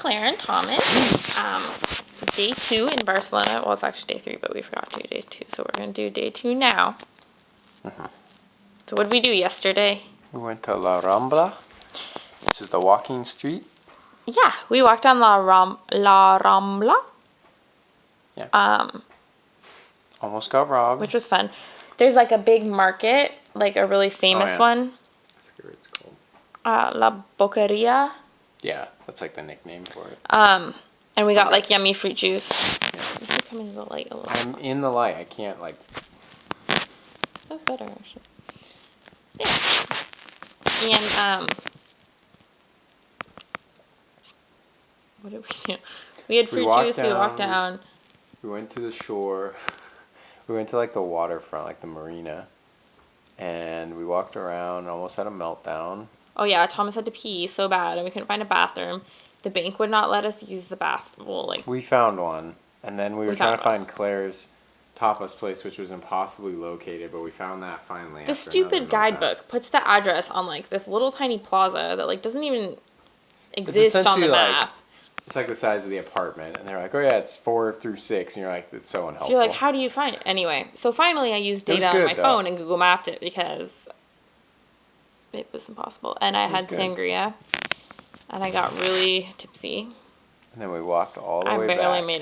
Claire and Thomas. Day 2 in Barcelona. Well, it's actually day 3, but we forgot to do day 2, so we're going to do day 2 now. So what did we do yesterday? We went to La Rambla, which is the walking street. Yeah, we walked on La Rambla. Yeah. Almost got robbed. Which was fun. There's like a big market, like a really famous one. I forget what it's called. La Boqueria. Yeah, that's like the nickname for it. And we got like yummy fruit juice. Yeah. You should come into the light a little. I'm in the light. I can't like. That's better actually. Yeah. And what did we do? We had fruit juice. We walked down. We went to the shore. We went to like the waterfront, like the marina, and we walked around. Almost had a meltdown. Oh yeah, Thomas had to pee so bad, and we couldn't find a bathroom. The bank would not let us use the bathroom. Well, like we found one, and then we were trying to find Claire's tapas place, which was impossibly located, but we found that finally. The stupid guidebook puts the address on like this little tiny plaza that like doesn't even exist on the map. It's like the size of the apartment, and they're like, "Oh yeah, it's 4 through 6," and you're like, "It's so unhelpful." So you're like, "How do you find it?" Anyway, so finally I used data on my phone and Google Mapped it because it was impossible. And I had sangria, and I got really tipsy. And then we walked all the way back.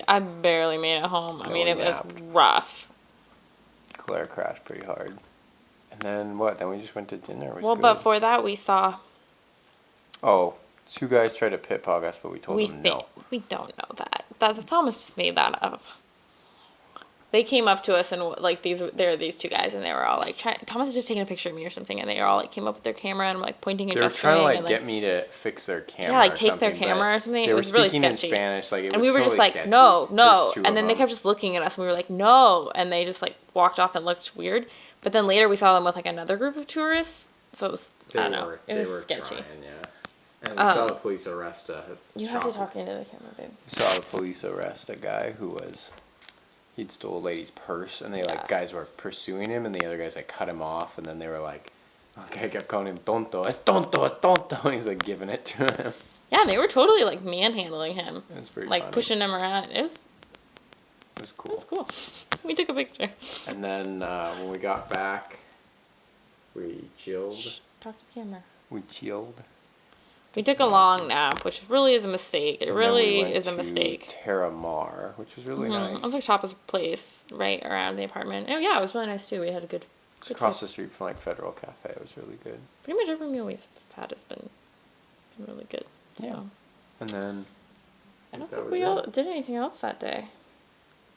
I barely made it home. I mean, it was rough. Claire crashed pretty hard. And then what? Then we just went to dinner. Well, before that we saw. Oh, 2 guys tried to pit pog us, but we told them no. We don't know that. Thomas just made that up. They came up to us and like there are these 2 guys and they were all like Thomas was just taking a picture of me or something and they all like came up with their camera and like pointing and gesturing. They were trying to get me to fix their camera. Yeah, like take their camera or something. It was really sketchy. They were speaking in Spanish, like it was totally sketchy. And we were just like, no. And then they kept just looking at us and we were like, no. And they just like walked off and looked weird. But then later we saw them with like another group of tourists. So it was, I don't know. It was sketchy. Trying, yeah. And we saw the police arrest You have to talk into the camera, babe. We saw the police arrest a guy who he'd stole a lady's purse, and guys were pursuing him, and the other guys like cut him off, and then they were like, okay, kept calling him tonto, es tonto, es tonto. He's like giving it to him. Yeah, they were totally like manhandling him. It was pretty like funny. Pushing him around. It was cool. It was cool. We took a picture. And then when we got back, we chilled. Shh, talk to the camera. We chilled. We took a long nap, which really is a mistake. It really is a mistake. Terra Mar, which was really nice. It was like Chapa's place right around the apartment. Oh yeah, it was really nice too. We had a good across the street from like Federal Cafe. It was really good. Pretty much every meal we've had has been really good. Yeah. So. And then I don't think we all did anything else that day.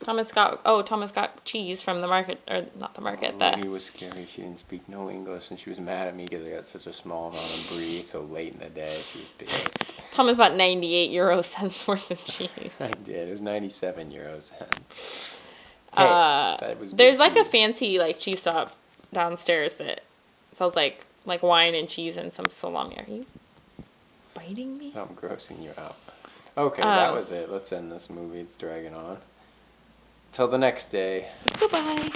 Thomas got cheese from the market, or not the market. He was scary. She didn't speak no English, and she was mad at me because I got such a small amount of brie so late in the day. She was pissed. Thomas bought 98 euro cents worth of cheese. I did. It was 97 euro cents. There's like a fancy like cheese stop downstairs that sells like wine and cheese and some salami. Are you biting me? I'm grossing you out. Okay, that was it. Let's end this movie. It's dragging on. Till the next day. Goodbye.